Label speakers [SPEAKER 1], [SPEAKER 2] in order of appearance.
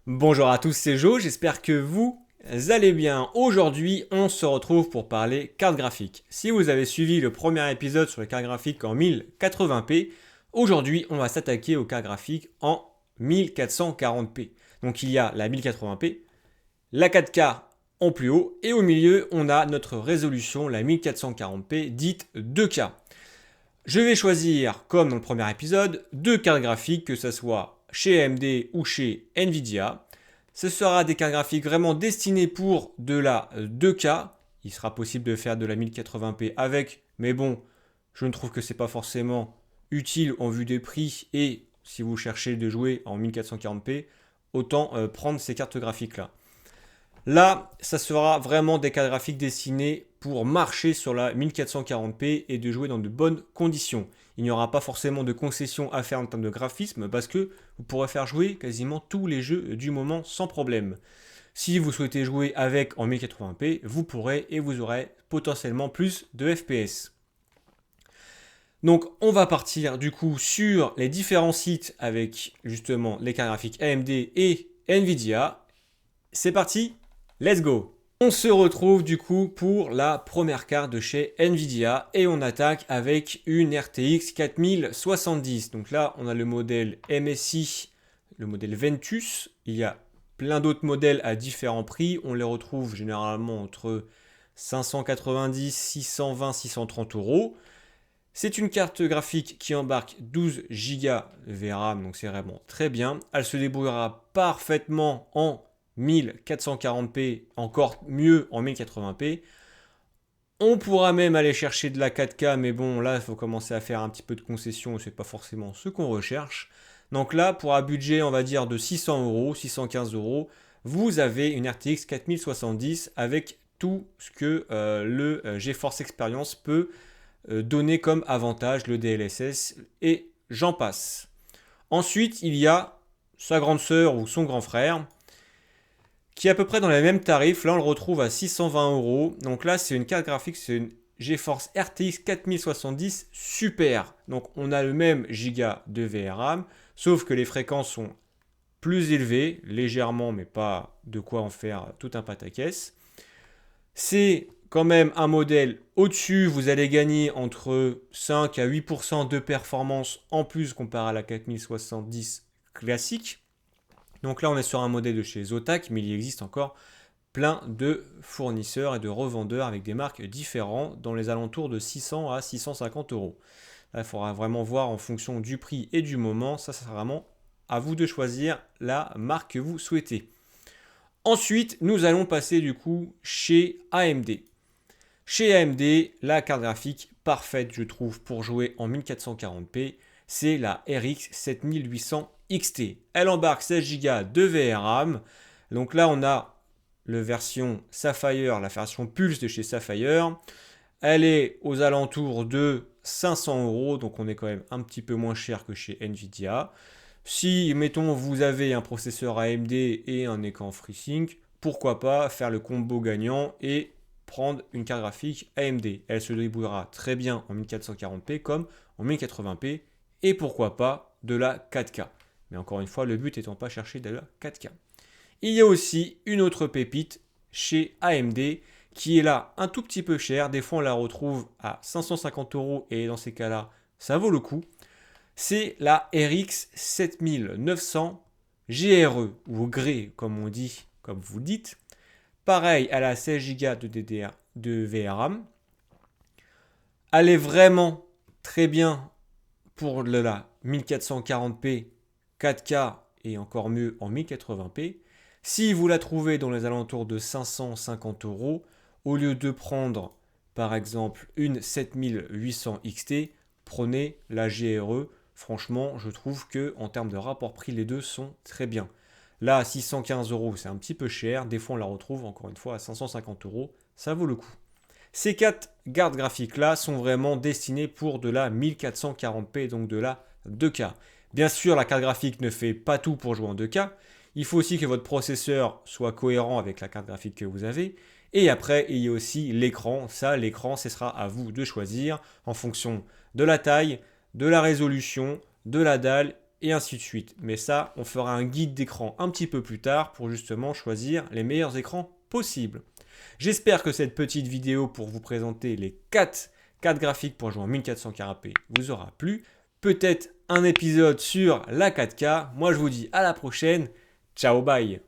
[SPEAKER 1] Bonjour à tous, c'est Jo, j'espère que vous allez bien. Aujourd'hui, on se retrouve pour parler carte graphique. Si vous avez suivi le premier épisode sur les cartes graphiques en 1080p, aujourd'hui, on va s'attaquer aux cartes graphiques en 1440p. Donc il y a la 1080p, la 4K en plus haut, et au milieu, on a notre résolution, la 1440p, dite 2K. Je vais choisir, comme dans le premier épisode, deux cartes graphiques, que ce soit chez AMD ou chez Nvidia. Ce sera des cartes graphiques vraiment destinées pour de la 2K. Il sera possible de faire de la 1080p avec, mais bon, je ne trouve que c'est pas forcément utile en vue des prix et si vous cherchez de jouer en 1440p, autant prendre ces cartes graphiques là. Là, ça sera vraiment des cartes graphiques dessinées pour marcher sur la 1440p et de jouer dans de bonnes conditions. Il n'y aura pas forcément de concessions à faire en termes de graphisme parce que vous pourrez faire jouer quasiment tous les jeux du moment sans problème. Si vous souhaitez jouer avec en 1080p, vous pourrez et vous aurez potentiellement plus de FPS. Donc on va partir du coup sur les différents sites avec justement les cartes graphiques AMD et Nvidia. C'est parti, let's go! On se retrouve du coup pour la première carte de chez Nvidia et on attaque avec une RTX 4070. Donc là, on a le modèle MSI, le modèle Ventus. Il y a plein d'autres modèles à différents prix. On les retrouve généralement entre 590, 620, 630 euros. C'est une carte graphique qui embarque 12 Go VRAM, donc c'est vraiment très bien. Elle se débrouillera parfaitement en 1440p, encore mieux en 1080p. On pourra même aller chercher de la 4K, mais bon, là, il faut commencer à faire un petit peu de concession, c'est pas forcément ce qu'on recherche. Donc là, pour un budget, on va dire de 600 euros, 615 euros, vous avez une RTX 4070 avec tout ce que le GeForce Experience peut donner comme avantage, le DLSS, et j'en passe. Ensuite, il y a sa grande sœur ou son grand frère, qui est à peu près dans les mêmes tarifs. Là, on le retrouve à 620 euros. Donc là, c'est une carte graphique, c'est une GeForce RTX 4070 Super. Donc on a le même giga de VRAM, sauf que les fréquences sont plus élevées, légèrement, mais pas de quoi en faire tout un pataquès. C'est quand même un modèle au-dessus, vous allez gagner entre 5 à 8% de performance en plus comparé à la 4070 classique. Donc là, on est sur un modèle de chez Zotac, mais il existe encore plein de fournisseurs et de revendeurs avec des marques différentes dans les alentours de 600 à 650 euros. Là, il faudra vraiment voir en fonction du prix et du moment. Ça sera vraiment à vous de choisir la marque que vous souhaitez. Ensuite, nous allons passer du coup chez AMD. Chez AMD, la carte graphique parfaite, je trouve, pour jouer en 1440p, c'est la RX 7800 XT. Elle embarque 16 Go de VRAM. Donc là, on a la version Sapphire, la version Pulse de chez Sapphire. Elle est aux alentours de 500 euros, donc on est quand même un petit peu moins cher que chez Nvidia. Si, mettons, vous avez un processeur AMD et un écran FreeSync, pourquoi pas faire le combo gagnant et prendre une carte graphique AMD. Elle se débrouillera très bien en 1440p comme en 1080p et pourquoi pas de la 4K. Mais encore une fois, le but étant pas chercher de la 4K. Il y a aussi une autre pépite chez AMD qui est là un tout petit peu cher. Des fois, on la retrouve à 550 euros et dans ces cas-là, ça vaut le coup. C'est la RX 7900 GRE ou GRE comme on dit, comme vous dites. Pareil, elle a 16 Go de DDR de VRAM. Elle est vraiment très bien pour la 1440p, 4K et encore mieux en 1080p. Si vous la trouvez dans les alentours de 550 euros, au lieu de prendre par exemple une 7800 XT, prenez la GRE. Franchement, je trouve que en termes de rapport prix, les deux sont très bien. Là, à 615 euros, c'est un petit peu cher. Des fois, on la retrouve encore une fois à 550 euros. Ça vaut le coup. Ces quatre cartes graphiques-là sont vraiment destinées pour de la 1440p, donc de la 2K. Bien sûr, la carte graphique ne fait pas tout pour jouer en 2K. Il faut aussi que votre processeur soit cohérent avec la carte graphique que vous avez. Et après, il y a aussi l'écran. Ça, l'écran, ce sera à vous de choisir en fonction de la taille, de la résolution, de la dalle et ainsi de suite. Mais ça, on fera un guide d'écran un petit peu plus tard pour justement choisir les meilleurs écrans possibles. J'espère que cette petite vidéo pour vous présenter les 4 cartes graphiques pour jouer en 1440p vous aura plu. Peut-être un épisode sur la 4K. Moi je vous dis à la prochaine. Ciao, bye.